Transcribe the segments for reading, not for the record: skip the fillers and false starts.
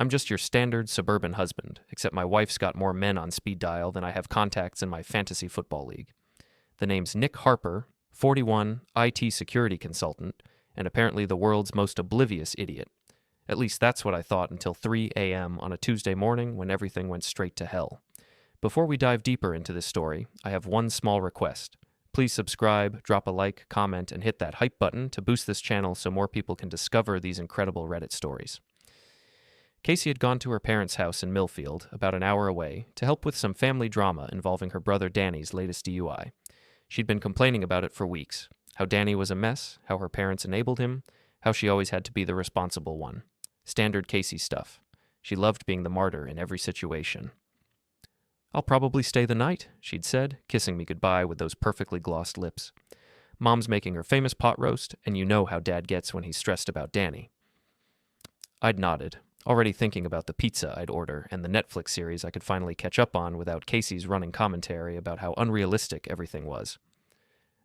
I'm just your standard suburban husband, except my wife's got more men on speed dial than I have contacts in my fantasy football league. The name's Nick Harper, 41, IT security consultant, and apparently the world's most oblivious idiot. At least that's what I thought until 3 a.m. on a Tuesday morning when everything went straight to hell. Before we dive deeper into this story, I have one small request. Please subscribe, drop a like, comment, and hit that hype button to boost this channel so more people can discover these incredible Reddit stories. Casey had gone to her parents' house in Millfield, about an hour away, to help with some family drama involving her brother Danny's latest DUI. She'd been complaining about it for weeks, how Danny was a mess, how her parents enabled him, how she always had to be the responsible one. Standard Casey stuff. She loved being the martyr in every situation. "I'll probably stay the night," she'd said, kissing me goodbye with those perfectly glossed lips. Mom's making her famous pot roast, and you know how Dad gets when he's stressed about Danny. I'd nodded, already thinking about the pizza I'd order and the Netflix series I could finally catch up on without Casey's running commentary about how unrealistic everything was.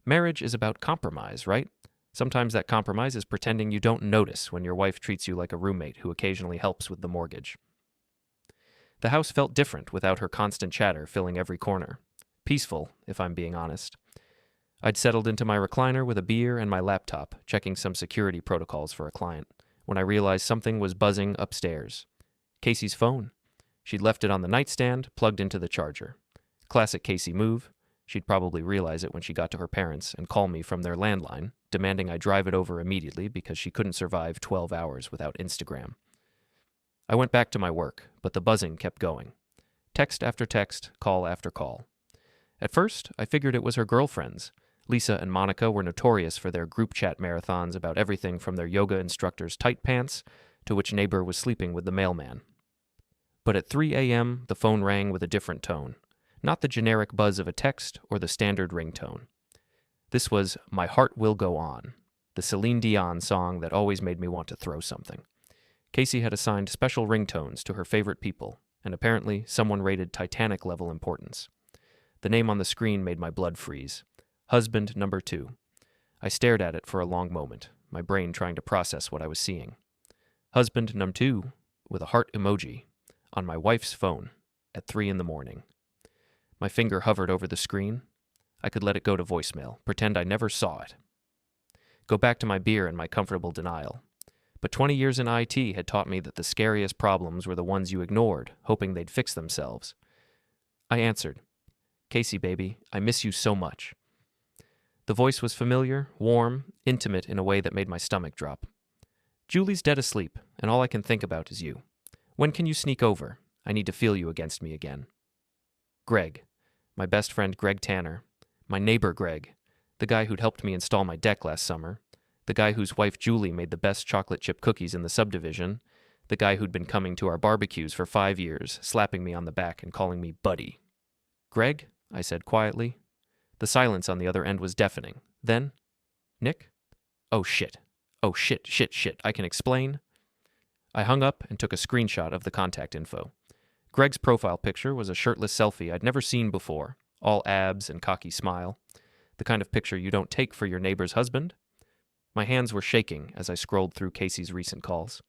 Marriage is about compromise, right? Sometimes that compromise is pretending you don't notice when your wife treats you like a roommate who occasionally helps with the mortgage. The house felt different without her constant chatter filling every corner. Peaceful, if I'm being honest. I'd settled into my recliner with a beer and my laptop, checking some security protocols for a client, when I realized something was buzzing upstairs. Casey's phone. She'd left it on the nightstand, plugged into the charger. Classic Casey move. She'd probably realize it when she got to her parents and call me from their landline, demanding I drive it over immediately because she couldn't survive 12 hours without Instagram. I went back to my work, but the buzzing kept going. Text after text, call after call. At first, I figured it was her girlfriends. Lisa and Monica were notorious for their group chat marathons about everything from their yoga instructor's tight pants to which neighbor was sleeping with the mailman. But at 3 a.m., the phone rang with a different tone. Not the generic buzz of a text or the standard ringtone. This was My Heart Will Go On, the Celine Dion song that always made me want to throw something. Casey had assigned special ringtones to her favorite people, and apparently someone rated Titanic-level importance. The name on the screen made my blood freeze. Husband number 2. I stared at it for a long moment, my brain trying to process what I was seeing. Husband number 2, with a heart emoji, on my wife's phone, at 3 in the morning. My finger hovered over the screen. I could let it go to voicemail, pretend I never saw it. Go back to my beer and my comfortable denial. But 20 years in IT had taught me that the scariest problems were the ones you ignored, hoping they'd fix themselves. I answered, "Casey, baby, I miss you so much." The voice was familiar, warm, intimate in a way that made my stomach drop. "Julie's dead asleep, and all I can think about is you. When can you sneak over? I need to feel you against me again." Greg, my best friend Greg Tanner, my neighbor Greg, the guy who'd helped me install my deck last summer, the guy whose wife Julie made the best chocolate chip cookies in the subdivision, the guy who'd been coming to our barbecues for 5 years, slapping me on the back and calling me buddy. "Greg," I said quietly. The silence on the other end was deafening. Then, "Nick? Oh shit. Oh shit. I can explain." I hung up and took a screenshot of the contact info. Greg's profile picture was a shirtless selfie I'd never seen before, all abs and cocky smile. The kind of picture you don't take for your neighbor's husband. My hands were shaking as I scrolled through Casey's recent calls.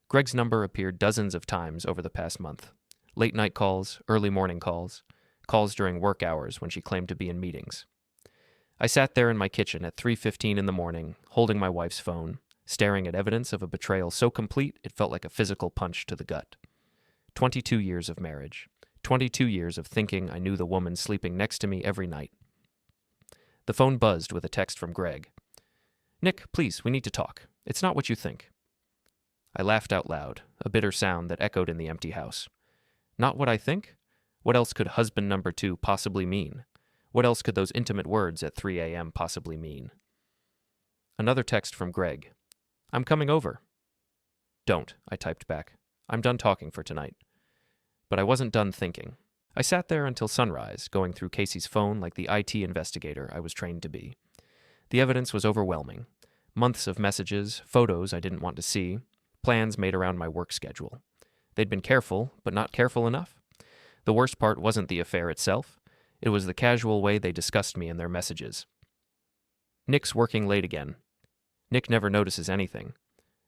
Greg's number appeared dozens of times over the past month. Late night calls, early morning calls, calls during work hours when she claimed to be in meetings. I sat there in my kitchen at 3:15 in the morning, holding my wife's phone, staring at evidence of a betrayal so complete it felt like a physical punch to the gut. 22 years of marriage. 22 years of thinking I knew the woman sleeping next to me every night. The phone buzzed with a text from Greg. "Nick, please, we need to talk. It's not what you think." I laughed out loud, a bitter sound that echoed in the empty house. Not what I think? What else could husband number 2 possibly mean? What else could those intimate words at 3 a.m. possibly mean? Another text from Greg. "I'm coming over." "Don't," I typed back. "I'm done talking for tonight." But I wasn't done thinking. I sat there until sunrise, going through Casey's phone like the IT investigator I was trained to be. The evidence was overwhelming. Months of messages, photos I didn't want to see, plans made around my work schedule. They'd been careful, but not careful enough. The worst part wasn't the affair itself. It was the casual way they discussed me in their messages. "Nick's working late again. Nick never notices anything.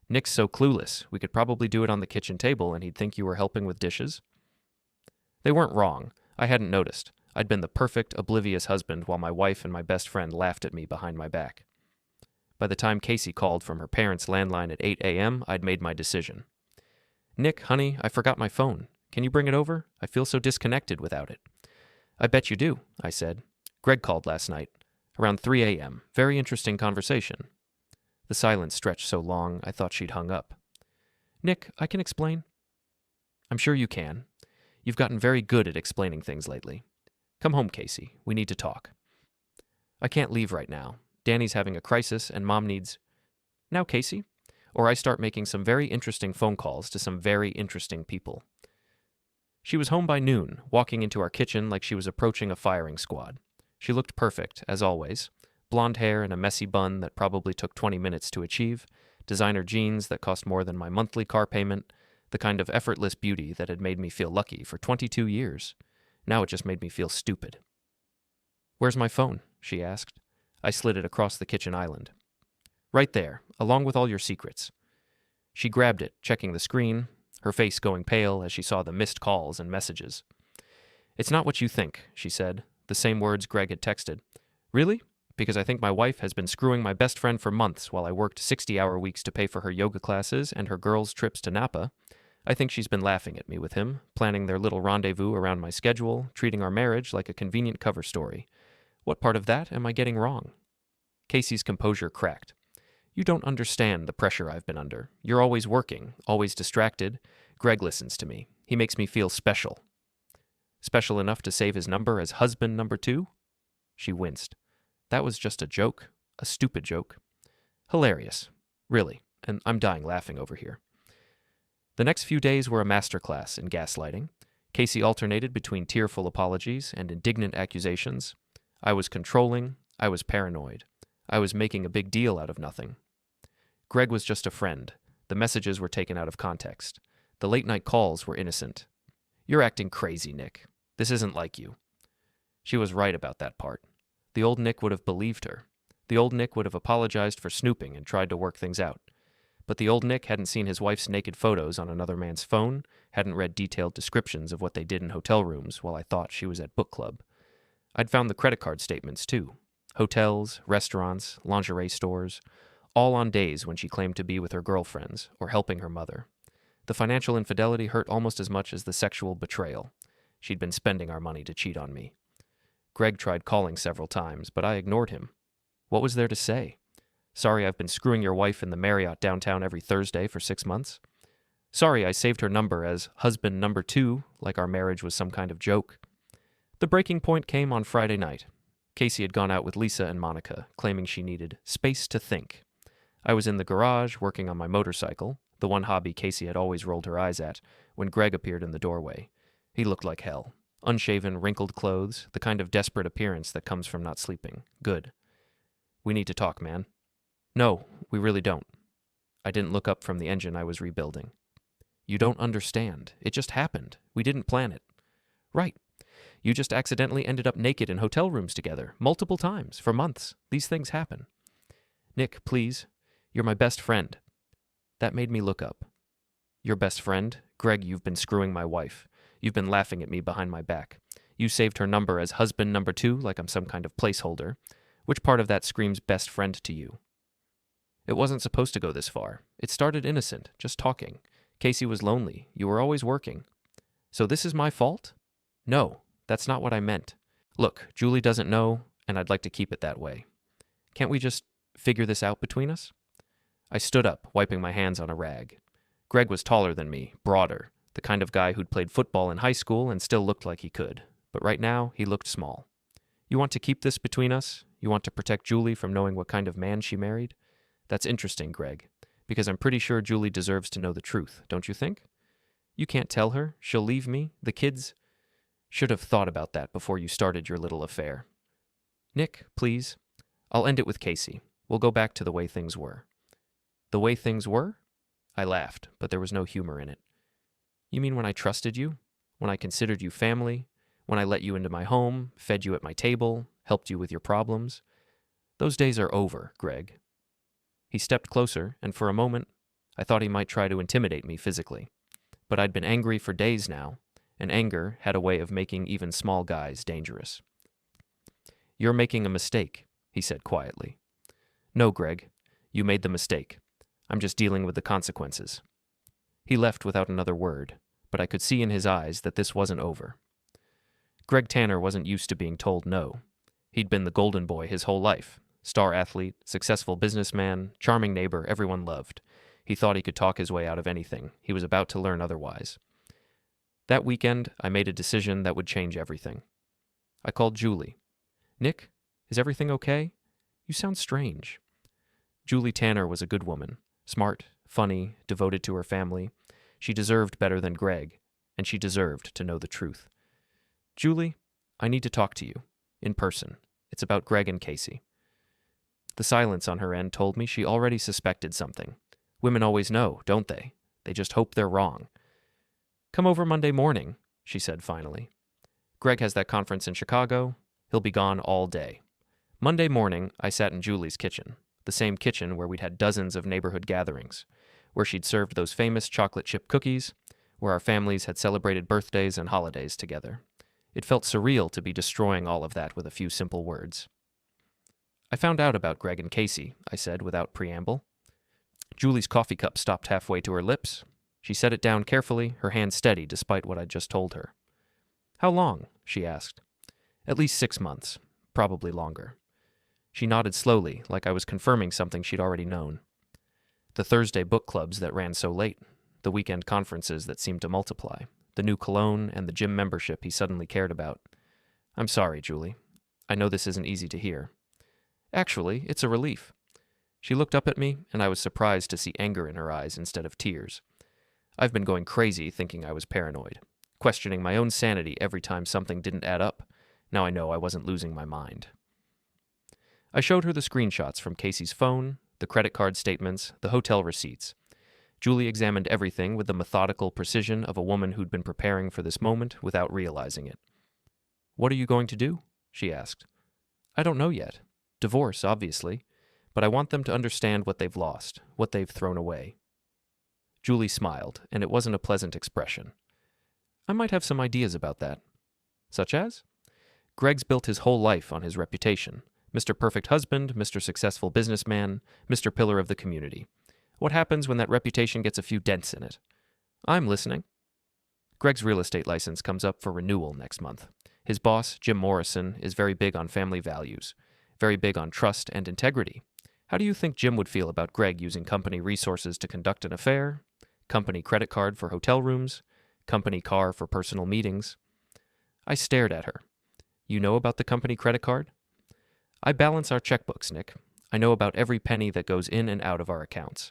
Nick's so clueless. We could probably do it on the kitchen table and he'd think you were helping with dishes. They weren't wrong. I hadn't noticed. I'd been the perfect, oblivious husband while my wife and my best friend laughed at me behind my back. By the time Casey called from her parents' landline at 8 a.m., I'd made my decision. Nick, honey, I forgot my phone. Can you bring it over? I feel so disconnected without it. I bet you do, I said. Greg called last night, around 3 a.m. Very interesting conversation. The silence stretched so long, I thought she'd hung up. Nick, I can explain. I'm sure you can. You've gotten very good at explaining things lately. Come home, Casey. We need to talk. I can't leave right now. Danny's having a crisis and Mom needs... Now, Casey? Or I start making some very interesting phone calls to some very interesting people. She was home by noon, walking into our kitchen like she was approaching a firing squad. She looked perfect, as always. Blonde hair and a messy bun that probably took 20 minutes to achieve, designer jeans that cost more than my monthly car payment, the kind of effortless beauty that had made me feel lucky for 22 years. Now it just made me feel stupid. Where's my phone? She asked. I slid it across the kitchen island. Right there, along with all your secrets. She grabbed it, checking the screen, her face going pale as she saw the missed calls and messages. It's not what you think, she said, the same words Greg had texted. Really? Because I think my wife has been screwing my best friend for months while I worked 60-hour weeks to pay for her yoga classes and her girls' trips to Napa. I think she's been laughing at me with him, planning their little rendezvous around my schedule, treating our marriage like a convenient cover story. What part of that am I getting wrong? Casey's composure cracked. You don't understand the pressure I've been under. You're always working, always distracted. Greg listens to me. He makes me feel special. Special enough to save his number as husband number 2? She winced. That was just a joke. A stupid joke. Hilarious. Really. And I'm dying laughing over here. The next few days were a masterclass in gaslighting. Casey alternated between tearful apologies and indignant accusations. I was controlling. I was paranoid. I was making a big deal out of nothing. Greg was just a friend. The messages were taken out of context. The late-night calls were innocent. You're acting crazy, Nick. This isn't like you. She was right about that part. The old Nick would have believed her. The old Nick would have apologized for snooping and tried to work things out. But the old Nick hadn't seen his wife's naked photos on another man's phone, hadn't read detailed descriptions of what they did in hotel rooms while I thought she was at book club. I'd found the credit card statements, too. Hotels, restaurants, lingerie stores, all on days when she claimed to be with her girlfriends or helping her mother. The financial infidelity hurt almost as much as the sexual betrayal. She'd been spending our money to cheat on me. Greg tried calling several times, but I ignored him. What was there to say? Sorry I've been screwing your wife in the Marriott downtown every Thursday for 6 months. Sorry I saved her number as husband number 2, like our marriage was some kind of joke. The breaking point came on Friday night. Casey had gone out with Lisa and Monica, claiming she needed space to think. I was in the garage, working on my motorcycle, the one hobby Casey had always rolled her eyes at, when Greg appeared in the doorway. He looked like hell. Unshaven, wrinkled clothes, the kind of desperate appearance that comes from not sleeping. Good. We need to talk, man. No, we really don't. I didn't look up from the engine I was rebuilding. You don't understand. It just happened. We didn't plan it. Right. You just accidentally ended up naked in hotel rooms together, multiple times, for months. These things happen. Nick, please. You're my best friend. That made me look up. Your best friend? Greg, you've been screwing my wife. You've been laughing at me behind my back. You saved her number as husband number 2, like I'm some kind of placeholder. Which part of that screams best friend to you? It wasn't supposed to go this far. It started innocent, just talking. Casey was lonely. You were always working. So this is my fault? No, that's not what I meant. Look, Julie doesn't know, and I'd like to keep it that way. Can't we just figure this out between us? I stood up, wiping my hands on a rag. Greg was taller than me, broader, the kind of guy who'd played football in high school and still looked like he could. But right now, he looked small. You want to keep this between us? You want to protect Julie from knowing what kind of man she married? That's interesting, Greg, because I'm pretty sure Julie deserves to know the truth, don't you think? You can't tell her. She'll leave me. The kids should have thought about that before you started your little affair. Nick, please. I'll end it with Casey. We'll go back to the way things were. The way things were? I laughed, but there was no humor in it. You mean when I trusted you? When I considered you family? When I let you into my home, fed you at my table, helped you with your problems? Those days are over, Greg. He stepped closer, and for a moment, I thought he might try to intimidate me physically. But I'd been angry for days now, and anger had a way of making even small guys dangerous. "You're making a mistake," he said quietly. "No, Greg, you made the mistake. I'm just dealing with the consequences." He left without another word, but I could see in his eyes that this wasn't over. Greg Tanner wasn't used to being told no. He'd been the golden boy his whole life. Star athlete, successful businessman, charming neighbor everyone loved. He thought he could talk his way out of anything. He was about to learn otherwise. That weekend, I made a decision that would change everything. I called Julie. "Nick, is everything okay? You sound strange." Julie Tanner was a good woman. Smart, funny, devoted to her family. She deserved better than Greg, and she deserved to know the truth. "Julie, I need to talk to you. In person. It's about Greg and Casey." The silence on her end told me she already suspected something. Women always know, don't they? They just hope they're wrong. "Come over Monday morning," she said finally. "Greg has that conference in Chicago. He'll be gone all day." Monday morning, I sat in Julie's kitchen, the same kitchen where we'd had dozens of neighborhood gatherings, where she'd served those famous chocolate chip cookies, where our families had celebrated birthdays and holidays together. It felt surreal to be destroying all of that with a few simple words. "I found out about Greg and Casey," I said without preamble. Julie's coffee cup stopped halfway to her lips. She set it down carefully, her hand steady despite what I'd just told her. "How long?" she asked. "At least 6 months, probably longer." She nodded slowly, like I was confirming something she'd already known. The Thursday book clubs that ran so late, the weekend conferences that seemed to multiply, the new cologne and the gym membership he suddenly cared about. "I'm sorry, Julie. I know this isn't easy to hear." "Actually, it's a relief." She looked up at me, and I was surprised to see anger in her eyes instead of tears. I've been going crazy thinking I was paranoid, questioning my own sanity every time something didn't add up. Now I know I wasn't losing my mind. I showed her the screenshots from Casey's phone, the credit card statements, the hotel receipts. Julie examined everything with the methodical precision of a woman who'd been preparing for this moment without realizing it. "What are you going to do?" she asked. "I don't know yet. Divorce, obviously. But I want them to understand what they've lost, what they've thrown away." Julie smiled, and it wasn't a pleasant expression. "I might have some ideas about that." "Such as?" "Greg's built his whole life on his reputation. Mr. Perfect Husband, Mr. Successful Businessman, Mr. Pillar of the Community. What happens when that reputation gets a few dents in it?" "I'm listening." "Greg's real estate license comes up for renewal next month. His boss, Jim Morrison, is very big on family values, very big on trust and integrity. How do you think Jim would feel about Greg using company resources to conduct an affair, company credit card for hotel rooms, company car for personal meetings?" I stared at her. "You know about the company credit card?" "I balance our checkbooks, Nick. I know about every penny that goes in and out of our accounts.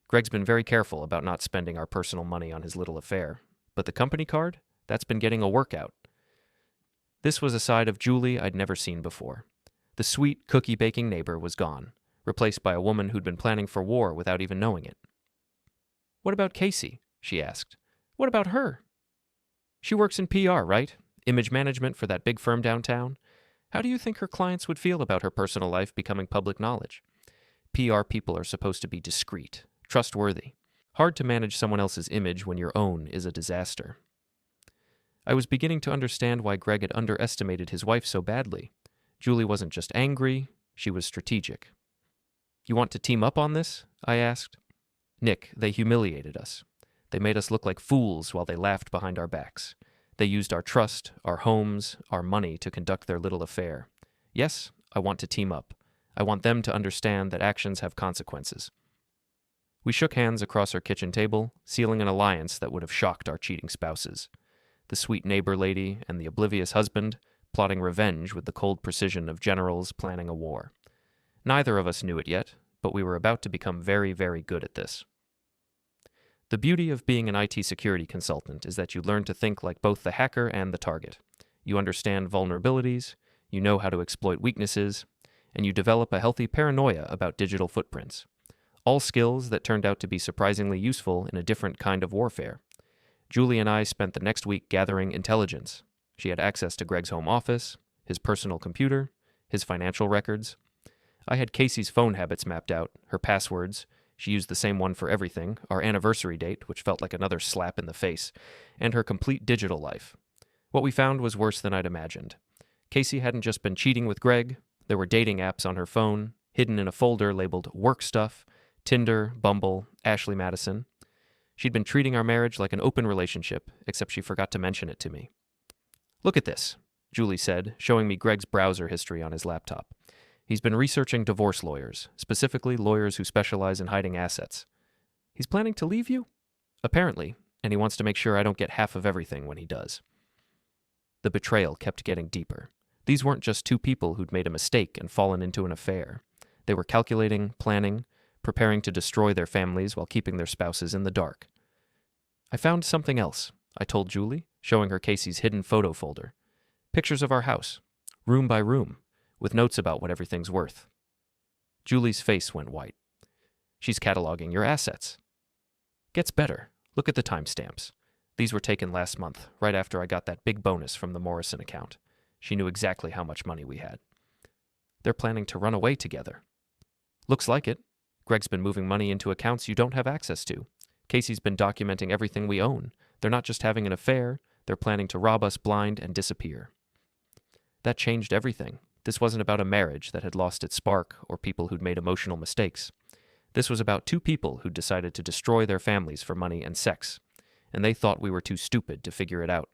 Greg's been very careful about not spending our personal money on his little affair. But the company card? That's been getting a workout." This was a side of Julie I'd never seen before. The sweet, cookie-baking neighbor was gone, replaced by a woman who'd been planning for war without even knowing it. "What about Casey?" she asked. "What about her?" "She works in PR, right? Image management for that big firm downtown. How do you think her clients would feel about her personal life becoming public knowledge? PR people are supposed to be discreet, trustworthy. Hard to manage someone else's image when your own is a disaster." I was beginning to understand why Greg had underestimated his wife so badly. Julie wasn't just angry, she was strategic. "You want to team up on this?" I asked. "Nick, they humiliated us. They made us look like fools while they laughed behind our backs. They used our trust, our homes, our money to conduct their little affair. Yes, I want to team up. I want them to understand that actions have consequences." We shook hands across our kitchen table, sealing an alliance that would have shocked our cheating spouses. The sweet neighbor lady and the oblivious husband, plotting revenge with the cold precision of generals planning a war. Neither of us knew it yet, but we were about to become very, very good at this. The beauty of being an IT security consultant is that you learn to think like both the hacker and the target. You understand vulnerabilities, you know how to exploit weaknesses, and you develop a healthy paranoia about digital footprints. All skills that turned out to be surprisingly useful in a different kind of warfare. Julie and I spent the next week gathering intelligence. She had access to Greg's home office, his personal computer, his financial records. I had Casey's phone habits mapped out, her passwords, She used the same one for everything, our anniversary date, which felt like another slap in the face, and her complete digital life. What we found was worse than I'd imagined. Casey hadn't just been cheating with Greg. There were dating apps on her phone, hidden in a folder labeled Work Stuff, Tinder, Bumble, Ashley Madison. She'd been treating our marriage like an open relationship, except she forgot to mention it to me. "Look at this," Julie said, showing me Greg's browser history on his laptop. He's been researching divorce lawyers, specifically lawyers who specialize in hiding assets. He's planning to leave you? Apparently, and he wants to make sure I don't get half of everything when he does. The betrayal kept getting deeper. These weren't just two people who'd made a mistake and fallen into an affair. They were calculating, planning, preparing to destroy their families while keeping their spouses in the dark. "I found something else," I told Julie, showing her Casey's hidden photo folder. "Pictures of our house, room by room, with notes about what everything's worth." Julie's face went white. "She's cataloging your assets." "Gets better. Look at the timestamps. These were taken last month, right after I got that big bonus from the Morrison account. She knew exactly how much money we had." "They're planning to run away together." "Looks like it. Greg's been moving money into accounts you don't have access to. Casey's been documenting everything we own. They're not just having an affair, they're planning to rob us blind and disappear." That changed everything. This wasn't about a marriage that had lost its spark or people who'd made emotional mistakes. This was about two people who'd decided to destroy their families for money and sex, and they thought we were too stupid to figure it out.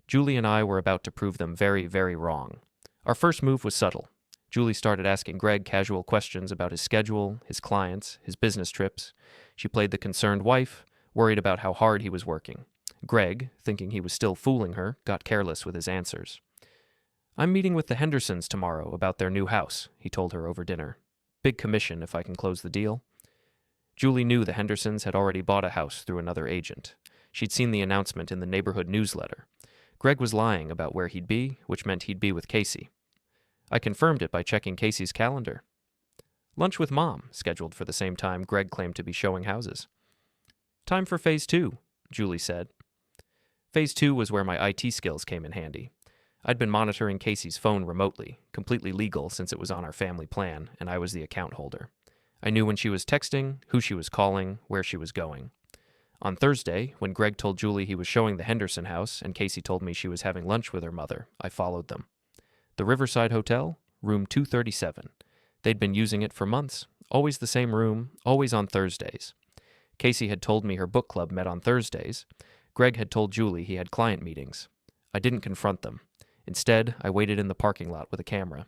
Julie and I were about to prove them very, very wrong. Our first move was subtle. Julie started asking Greg casual questions about his schedule, his clients, his business trips. She played the concerned wife, worried about how hard he was working. Greg, thinking he was still fooling her, got careless with his answers. "I'm meeting with the Hendersons tomorrow about their new house," he told her over dinner. "Big commission if I can close the deal." Julie knew the Hendersons had already bought a house through another agent. She'd seen the announcement in the neighborhood newsletter. Greg was lying about where he'd be, which meant he'd be with Casey. I confirmed it by checking Casey's calendar. Lunch with Mom, scheduled for the same time Greg claimed to be showing houses. "Time for Phase 2, Julie said. Phase 2 was where my IT skills came in handy. I'd been monitoring Casey's phone remotely, completely legal since it was on our family plan, and I was the account holder. I knew when she was texting, who she was calling, where she was going. On Thursday, when Greg told Julie he was showing the Henderson house and Casey told me she was having lunch with her mother, I followed them. The Riverside Hotel, room 237. They'd been using it for months, always the same room, always on Thursdays. Casey had told me her book club met on Thursdays. Greg had told Julie he had client meetings. I didn't confront them. Instead, I waited in the parking lot with a camera.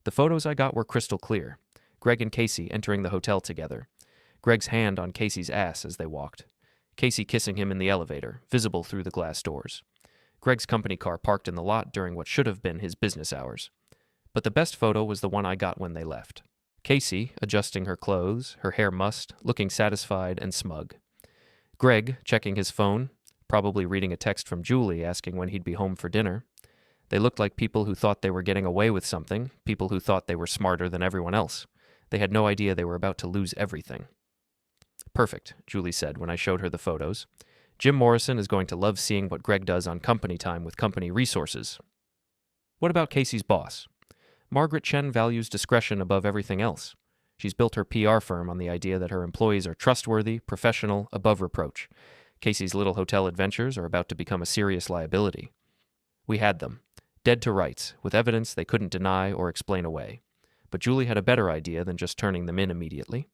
The photos I got were crystal clear. Greg and Casey entering the hotel together. Greg's hand on Casey's ass as they walked. Casey kissing him in the elevator, visible through the glass doors. Greg's company car parked in the lot during what should have been his business hours. But the best photo was the one I got when they left. Casey, adjusting her clothes, her hair mussed, looking satisfied and smug. Greg, checking his phone, probably reading a text from Julie asking when he'd be home for dinner. They looked like people who thought they were getting away with something, people who thought they were smarter than everyone else. They had no idea they were about to lose everything. "Perfect," Julie said when I showed her the photos. "Jim Morrison is going to love seeing what Greg does on company time with company resources." "What about Casey's boss?" "Margaret Chen values discretion above everything else. She's built her PR firm on the idea that her employees are trustworthy, professional, above reproach. Casey's little hotel adventures are about to become a serious liability." We had them, dead to rights, with evidence they couldn't deny or explain away. But Julie had a better idea than just turning them in immediately.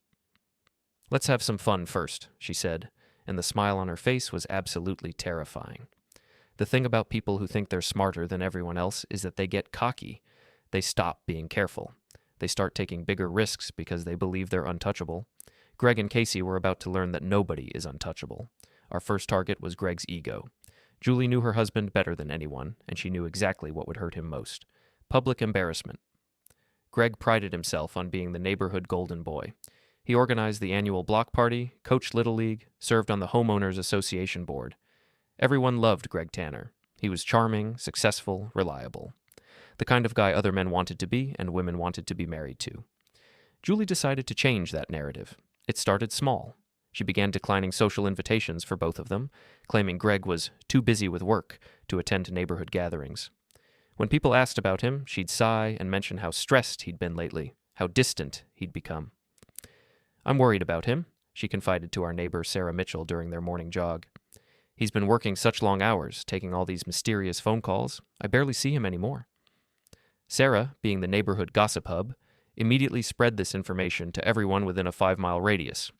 "Let's have some fun first," she said, and the smile on her face was absolutely terrifying. The thing about people who think they're smarter than everyone else is that they get cocky. They stop being careful. They start taking bigger risks because they believe they're untouchable. Greg and Casey were about to learn that nobody is untouchable. Our first target was Greg's ego. Julie knew her husband better than anyone, and she knew exactly what would hurt him most. Public embarrassment. Greg prided himself on being the neighborhood golden boy. He organized the annual block party, coached Little League, served on the Homeowners Association board. Everyone loved Greg Tanner. He was charming, successful, reliable. The kind of guy other men wanted to be and women wanted to be married to. Julie decided to change that narrative. It started small. She began declining social invitations for both of them, claiming Greg was too busy with work to attend to neighborhood gatherings. When people asked about him, she'd sigh and mention how stressed he'd been lately, how distant he'd become. I'm worried about him, she confided to our neighbor Sarah Mitchell during their morning jog. He's been working such long hours, taking all these mysterious phone calls, I barely see him anymore. Sarah, being the neighborhood gossip hub, immediately spread this information to everyone within a 5-mile radius.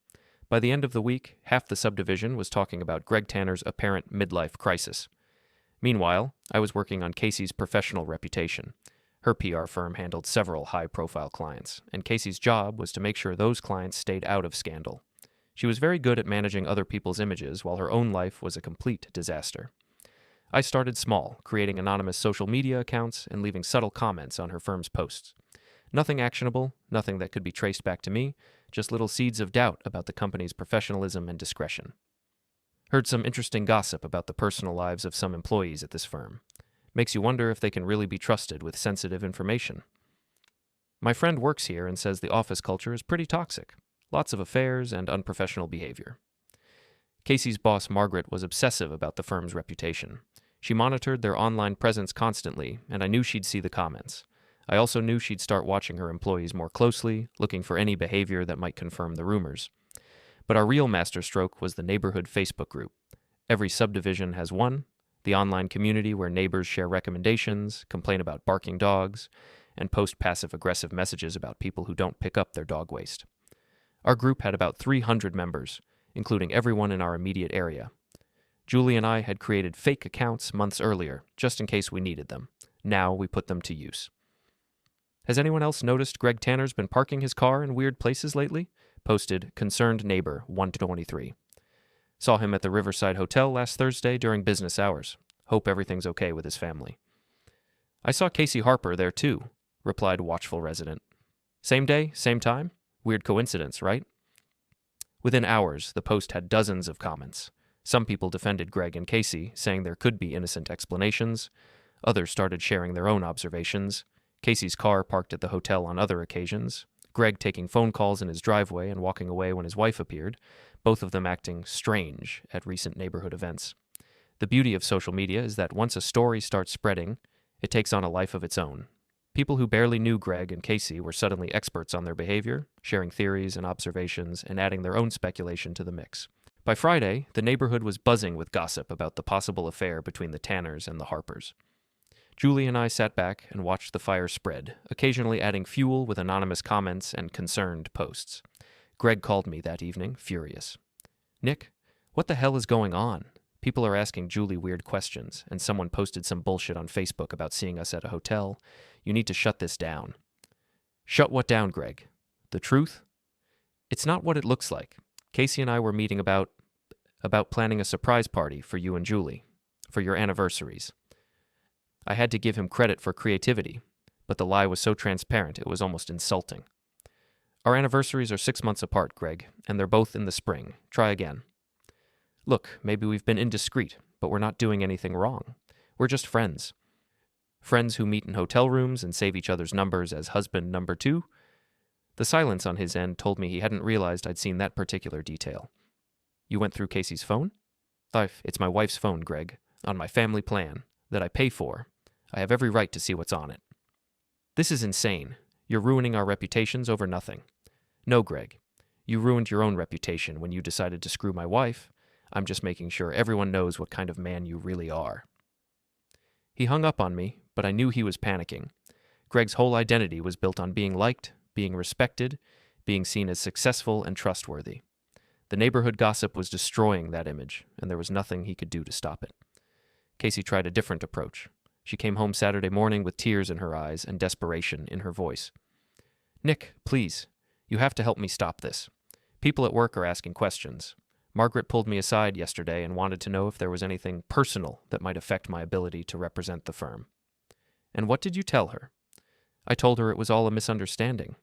By the end of the week, half the subdivision was talking about Greg Tanner's apparent midlife crisis. Meanwhile, I was working on Casey's professional reputation. Her PR firm handled several high-profile clients, and Casey's job was to make sure those clients stayed out of scandal. She was very good at managing other people's images, while her own life was a complete disaster. I started small, creating anonymous social media accounts and leaving subtle comments on her firm's posts. Nothing actionable, nothing that could be traced back to me, just little seeds of doubt about the company's professionalism and discretion. Heard some interesting gossip about the personal lives of some employees at this firm. Makes you wonder if they can really be trusted with sensitive information. My friend works here and says the office culture is pretty toxic. Lots of affairs and unprofessional behavior. Casey's boss, Margaret, was obsessive about the firm's reputation. She monitored their online presence constantly, and I knew she'd see the comments. I also knew she'd start watching her employees more closely, looking for any behavior that might confirm the rumors. But our real masterstroke was the neighborhood Facebook group. Every subdivision has one, the online community where neighbors share recommendations, complain about barking dogs, and post passive-aggressive messages about people who don't pick up their dog waste. Our group had about 300 members, including everyone in our immediate area. Julie and I had created fake accounts months earlier, just in case we needed them. Now we put them to use. Has anyone else noticed Greg Tanner's been parking his car in weird places lately? Posted Concerned Neighbor 123. Saw him at the Riverside Hotel last Thursday during business hours. Hope everything's okay with his family. I saw Casey Harper there too, replied watchful resident. Same day, same time? Weird coincidence, right? Within hours, the post had dozens of comments. Some people defended Greg and Casey, saying there could be innocent explanations. Others started sharing their own observations. Casey's car parked at the hotel on other occasions. Greg taking phone calls in his driveway and walking away when his wife appeared, both of them acting strange at recent neighborhood events. The beauty of social media is that once a story starts spreading, it takes on a life of its own. People who barely knew Greg and Casey were suddenly experts on their behavior, sharing theories and observations and adding their own speculation to the mix. By Friday, the neighborhood was buzzing with gossip about the possible affair between the Tanners and the Harpers. Julie and I sat back and watched the fire spread, occasionally adding fuel with anonymous comments and concerned posts. Greg called me that evening, furious. Nick, what the hell is going on? People are asking Julie weird questions, and someone posted some bullshit on Facebook about seeing us at a hotel. You need to shut this down. Shut what down, Greg? The truth? It's not what it looks like. Casey and I were meeting about planning a surprise party for you and Julie, for your anniversaries. I had to give him credit for creativity, but the lie was so transparent it was almost insulting. Our anniversaries are 6 months apart, Greg, and they're both in the spring. Try again. Look, maybe we've been indiscreet, but we're not doing anything wrong. We're just friends. Friends who meet in hotel rooms and save each other's numbers as husband number 2. The silence on his end told me he hadn't realized I'd seen that particular detail. You went through Casey's phone? It's my wife's phone, Greg, on my family plan, that I pay for. I have every right to see what's on it. This is insane. You're ruining our reputations over nothing. No, Greg. You ruined your own reputation when you decided to screw my wife. I'm just making sure everyone knows what kind of man you really are. He hung up on me, but I knew he was panicking. Greg's whole identity was built on being liked, being respected, being seen as successful and trustworthy. The neighborhood gossip was destroying that image, and there was nothing he could do to stop it. Casey tried a different approach. She came home Saturday morning with tears in her eyes and desperation in her voice. Nick, please, you have to help me stop this. People at work are asking questions. Margaret pulled me aside yesterday and wanted to know if there was anything personal that might affect my ability to represent the firm. And what did you tell her? I told her it was all a misunderstanding,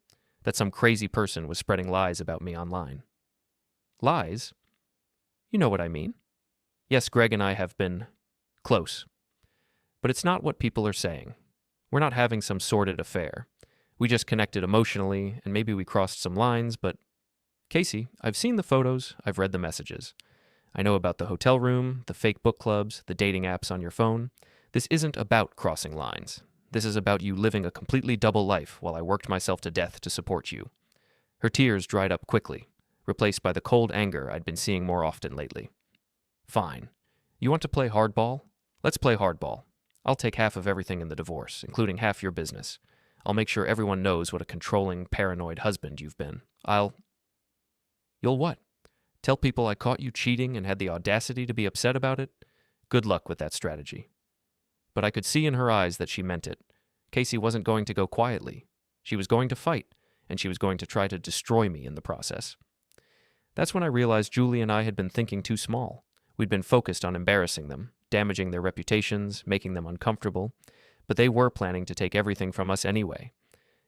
that some crazy person was spreading lies about me online. Lies? You know what I mean. Yes, Greg and I have been close. But it's not what people are saying. We're not having some sordid affair. We just connected emotionally, and maybe we crossed some lines, but Casey, I've seen the photos, I've read the messages. I know about the hotel room, the fake book clubs, the dating apps on your phone. This isn't about crossing lines. This is about you living a completely double life while I worked myself to death to support you. Her tears dried up quickly, replaced by the cold anger I'd been seeing more often lately. Fine. You want to play hardball? Let's play hardball. I'll take half of everything in the divorce, including half your business. I'll make sure everyone knows what a controlling, paranoid husband you've been. You'll what? Tell people I caught you cheating and had the audacity to be upset about it? Good luck with that strategy. But I could see in her eyes that she meant it. Casey wasn't going to go quietly. She was going to fight, and she was going to try to destroy me in the process. That's when I realized Julie and I had been thinking too small. We'd been focused on embarrassing them, damaging their reputations, making them uncomfortable, but they were planning to take everything from us anyway.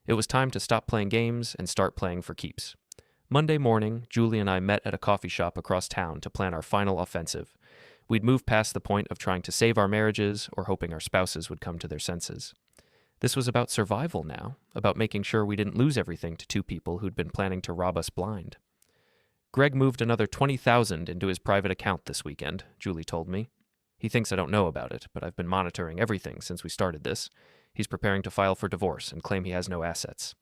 It was time to stop playing games and start playing for keeps. Monday morning, Julie and I met at a coffee shop across town to plan our final offensive. We'd moved past the point of trying to save our marriages or hoping our spouses would come to their senses. This was about survival now, about making sure we didn't lose everything to two people who'd been planning to rob us blind. Greg moved another $20,000 into his private account this weekend, Julie told me. He thinks I don't know about it, but I've been monitoring everything since we started this. He's preparing to file for divorce and claim he has no assets.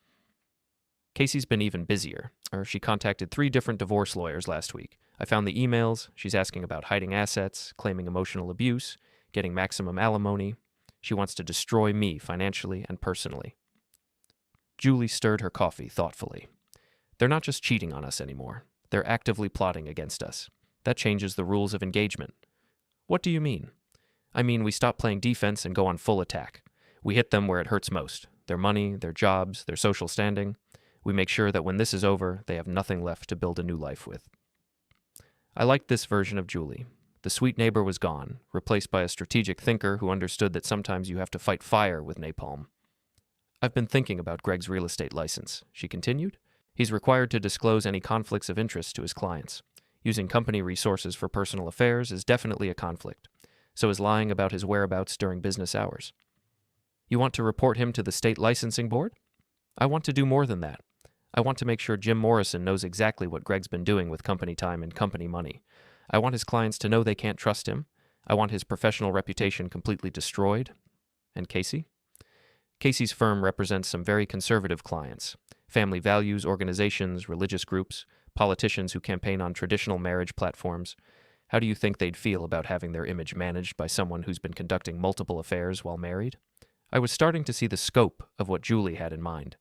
Casey's been even busier. She contacted 3 different divorce lawyers last week. I found the emails. She's asking about hiding assets, claiming emotional abuse, getting maximum alimony. She wants to destroy me financially and personally. Julie stirred her coffee thoughtfully. They're not just cheating on us anymore. They're actively plotting against us. That changes the rules of engagement. What do you mean? I mean, we stop playing defense and go on full attack. We hit them where it hurts most. Their money, their jobs, their social standing. We make sure that when this is over, they have nothing left to build a new life with. I liked this version of Julie. The sweet neighbor was gone, replaced by a strategic thinker who understood that sometimes you have to fight fire with napalm. I've been thinking about Greg's real estate license, she continued. He's required to disclose any conflicts of interest to his clients. Using company resources for personal affairs is definitely a conflict. So is lying about his whereabouts during business hours. You want to report him to the state licensing board? I want to do more than that. I want to make sure Jim Morrison knows exactly what Greg's been doing with company time and company money. I want his clients to know they can't trust him. I want his professional reputation completely destroyed. And Casey? Casey's firm represents some very conservative clients. Family values organizations, religious groups, politicians who campaign on traditional marriage platforms. How do you think they'd feel about having their image managed by someone who's been conducting multiple affairs while married? I was starting to see the scope of what Julie had in mind.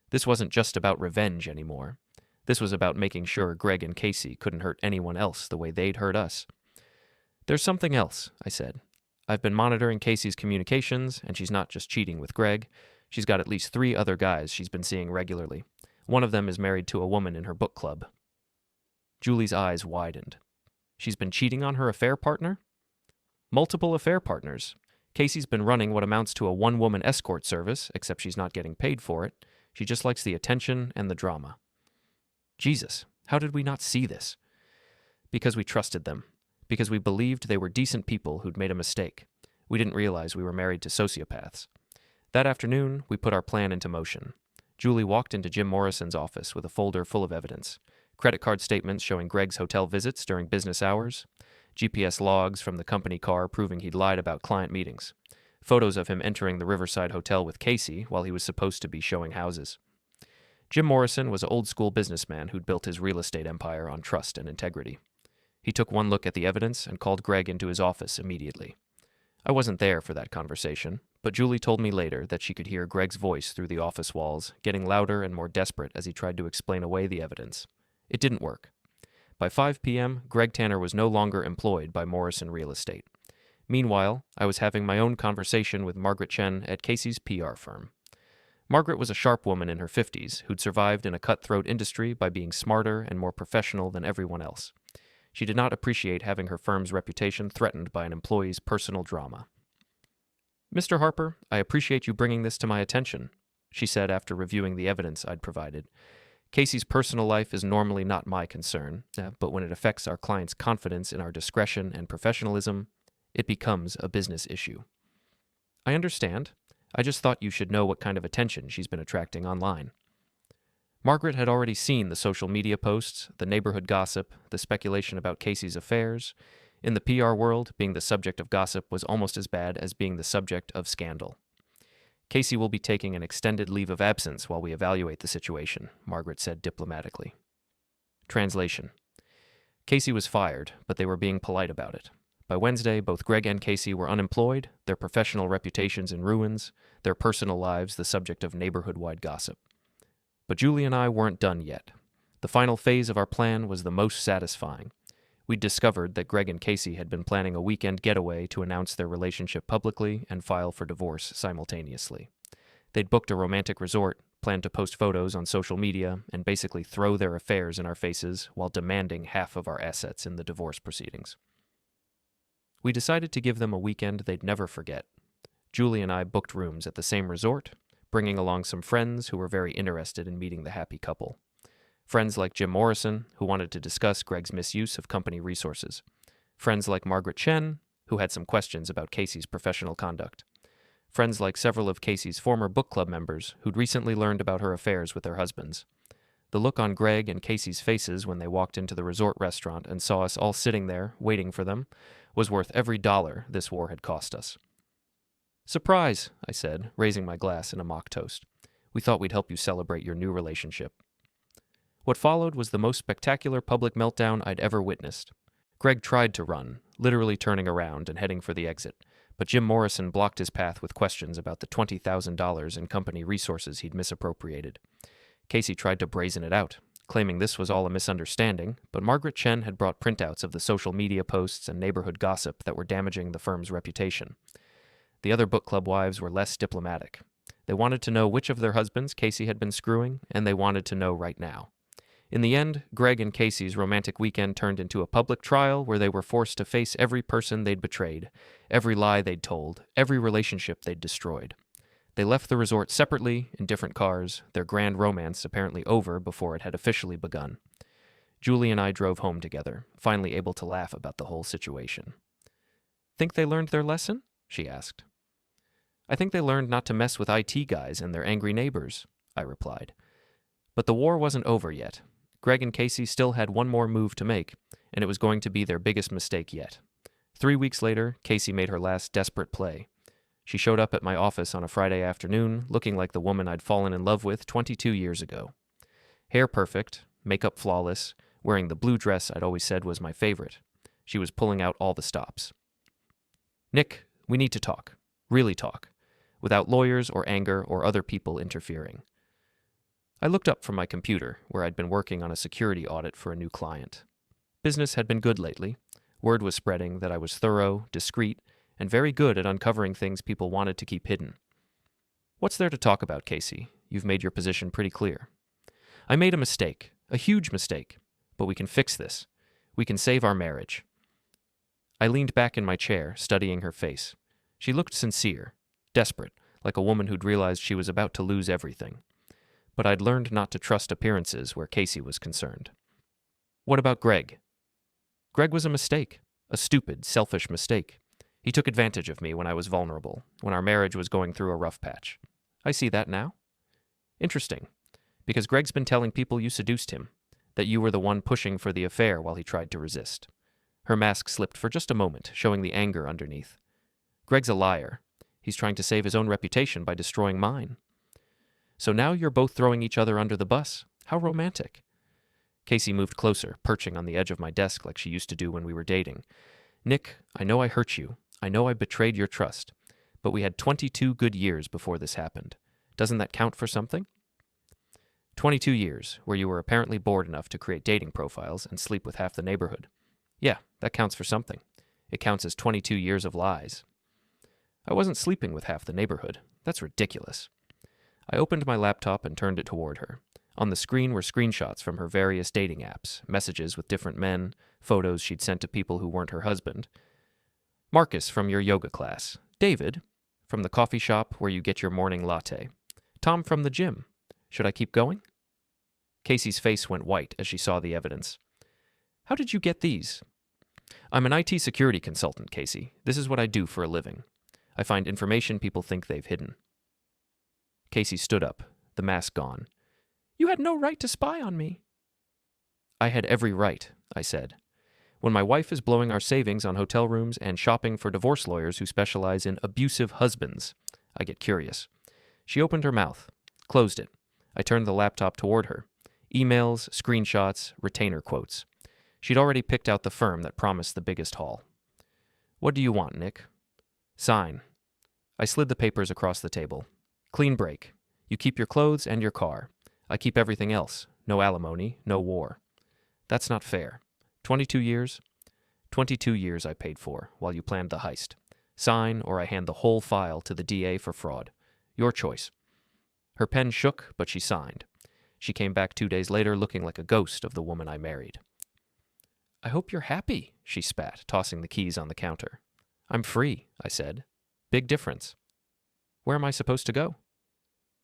This wasn't just about revenge anymore. This was about making sure Greg and Casey couldn't hurt anyone else the way they'd hurt us. There's something else, I said. I've been monitoring Casey's communications, and she's not just cheating with Greg. She's got at least 3 other guys she's been seeing regularly. One of them is married to a woman in her book club. Julie's eyes widened. She's been cheating on her affair partner? Multiple affair partners. Casey's been running what amounts to a one-woman escort service, except she's not getting paid for it. She just likes the attention and the drama. Jesus, how did we not see this? Because we trusted them. Because we believed they were decent people who'd made a mistake. We didn't realize we were married to sociopaths. That afternoon, we put our plan into motion. Julie walked into Jim Morrison's office with a folder full of evidence. Credit card statements showing Greg's hotel visits during business hours. GPS logs from the company car proving he'd lied about client meetings. Photos of him entering the Riverside Hotel with Casey while he was supposed to be showing houses. Jim Morrison was an old-school businessman who'd built his real estate empire on trust and integrity. He took one look at the evidence and called Greg into his office immediately. I wasn't there for that conversation, but Julie told me later that she could hear Greg's voice through the office walls, getting louder and more desperate as he tried to explain away the evidence. It didn't work. By 5 p.m., Greg Tanner was no longer employed by Morrison Real Estate. Meanwhile, I was having my own conversation with Margaret Chen at Casey's PR firm. Margaret was a sharp woman in her 50s who'd survived in a cutthroat industry by being smarter and more professional than everyone else. She did not appreciate having her firm's reputation threatened by an employee's personal drama. "Mr. Harper, I appreciate you bringing this to my attention," she said after reviewing the evidence I'd provided. "Casey's personal life is normally not my concern, but when it affects our client's confidence in our discretion and professionalism, it becomes a business issue." "I understand. I just thought you should know what kind of attention she's been attracting online." Margaret had already seen the social media posts, the neighborhood gossip, the speculation about Casey's affairs. In the PR world, being the subject of gossip was almost as bad as being the subject of scandal. "Casey will be taking an extended leave of absence while we evaluate the situation," Margaret said diplomatically. Translation. Casey was fired, but they were being polite about it. By Wednesday, both Greg and Casey were unemployed, their professional reputations in ruins, their personal lives the subject of neighborhood-wide gossip. But Julie and I weren't done yet. The final phase of our plan was the most satisfying. We'd discovered that Greg and Casey had been planning a weekend getaway to announce their relationship publicly and file for divorce simultaneously. They'd booked a romantic resort, planned to post photos on social media, and basically throw their affairs in our faces while demanding half of our assets in the divorce proceedings. We decided to give them a weekend they'd never forget. Julie and I booked rooms at the same resort, bringing along some friends who were very interested in meeting the happy couple. Friends like Jim Morrison, who wanted to discuss Greg's misuse of company resources. Friends like Margaret Chen, who had some questions about Casey's professional conduct. Friends like several of Casey's former book club members who'd recently learned about her affairs with their husbands. The look on Greg and Casey's faces when they walked into the resort restaurant and saw us all sitting there, waiting for them, was worth every dollar this war had cost us. "Surprise," I said, raising my glass in a mock toast. "We thought we'd help you celebrate your new relationship." What followed was the most spectacular public meltdown I'd ever witnessed. Greg tried to run, literally turning around and heading for the exit, but Jim Morrison blocked his path with questions about the $20,000 in company resources he'd misappropriated. Casey tried to brazen it out, claiming this was all a misunderstanding, but Margaret Chen had brought printouts of the social media posts and neighborhood gossip that were damaging the firm's reputation. The other book club wives were less diplomatic. They wanted to know which of their husbands Casey had been screwing, and they wanted to know right now. In the end, Greg and Casey's romantic weekend turned into a public trial where they were forced to face every person they'd betrayed, every lie they'd told, every relationship they'd destroyed. They left the resort separately, in different cars, their grand romance apparently over before it had officially begun. Julie and I drove home together, finally able to laugh about the whole situation. "Think they learned their lesson?" she asked. "I think they learned not to mess with IT guys and their angry neighbors," I replied. But the war wasn't over yet. Greg and Casey still had one more move to make, and it was going to be their biggest mistake yet. 3 weeks later, Casey made her last desperate play. She showed up at my office on a Friday afternoon, looking like the woman I'd fallen in love with 22 years ago. Hair perfect, makeup flawless, wearing the blue dress I'd always said was my favorite. She was pulling out all the stops. "Nick, we need to talk. Really talk. Without lawyers or anger or other people interfering." I looked up from my computer, where I'd been working on a security audit for a new client. Business had been good lately. Word was spreading that I was thorough, discreet, and very good at uncovering things people wanted to keep hidden. "What's there to talk about, Casey? You've made your position pretty clear." "I made a mistake, a huge mistake, but we can fix this. We can save our marriage." I leaned back in my chair, studying her face. She looked sincere, desperate, like a woman who'd realized she was about to lose everything. But I'd learned not to trust appearances where Casey was concerned. "What about Greg?" "Greg was a mistake, a stupid, selfish mistake. He took advantage of me when I was vulnerable, when our marriage was going through a rough patch. I see that now." "Interesting, because Greg's been telling people you seduced him, that you were the one pushing for the affair while he tried to resist." Her mask slipped for just a moment, showing the anger underneath. "Greg's a liar. He's trying to save his own reputation by destroying mine." "So now you're both throwing each other under the bus. How romantic." Casey moved closer, perching on the edge of my desk like she used to do when we were dating. "Nick, I know I hurt you. I know I betrayed your trust. But we had 22 good years before this happened. Doesn't that count for something?" 22 years, where you were apparently bored enough to create dating profiles and sleep with half the neighborhood. Yeah, that counts for something. It counts as 22 years of lies. I wasn't sleeping with half the neighborhood. That's ridiculous. I opened my laptop and turned it toward her. On the screen were screenshots from her various dating apps, messages with different men, photos she'd sent to people who weren't her husband. "Marcus from your yoga class. David from the coffee shop where you get your morning latte. Tom from the gym. Should I keep going?" Casey's face went white as she saw the evidence. "How did you get these?" "I'm an IT security consultant, Casey. This is what I do for a living. I find information people think they've hidden." Casey stood up, the mask gone. "You had no right to spy on me." "I had every right," I said. "When my wife is blowing our savings on hotel rooms and shopping for divorce lawyers who specialize in abusive husbands, I get curious." She opened her mouth, closed it. I turned the laptop toward her. Emails, screenshots, retainer quotes. She'd already picked out the firm that promised the biggest haul. "What do you want, Nick?" "Sign." I slid the papers across the table. "Clean break. You keep your clothes and your car. I keep everything else. No alimony, no war." "That's not fair. 22 years?" 22 years I paid for, while you planned the heist. Sign, or I hand the whole file to the DA for fraud. Your choice." Her pen shook, but she signed. She came back 2 days later looking like a ghost of the woman I married. "I hope you're happy," she spat, tossing the keys on the counter. "I'm free," I said. "Big difference." "Where am I supposed to go?"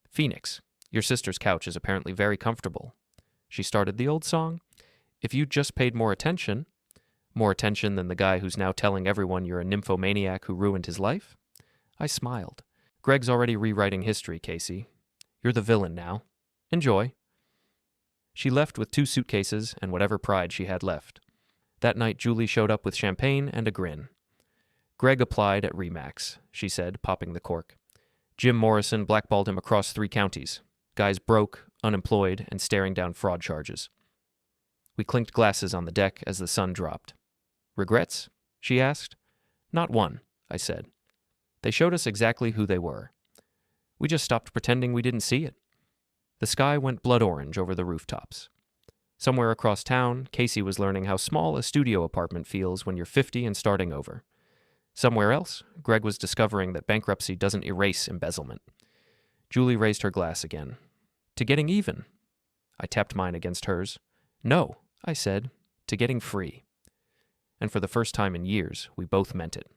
"Phoenix. Your sister's couch is apparently very comfortable." She started the old song. "If you just paid more attention than the guy who's now telling everyone you're a nymphomaniac who ruined his life." I smiled. "Greg's already rewriting history, Casey. You're the villain now. Enjoy." She left with 2 suitcases and whatever pride she had left. That night, Julie showed up with champagne and a grin. "Greg applied at Remax," she said, popping the cork. "Jim Morrison blackballed him across 3 counties. Guy's broke, unemployed, and staring down fraud charges." We clinked glasses on the deck as the sun dropped. "Regrets?" she asked. "Not one," I said. "They showed us exactly who they were. We just stopped pretending we didn't see it." The sky went blood orange over the rooftops. Somewhere across town, Casey was learning how small a studio apartment feels when you're 50 and starting over. Somewhere else, Greg was discovering that bankruptcy doesn't erase embezzlement. Julie raised her glass again. "To getting even." I tapped mine against hers. "No," I said, "to getting free." And for the first time in years, we both meant it.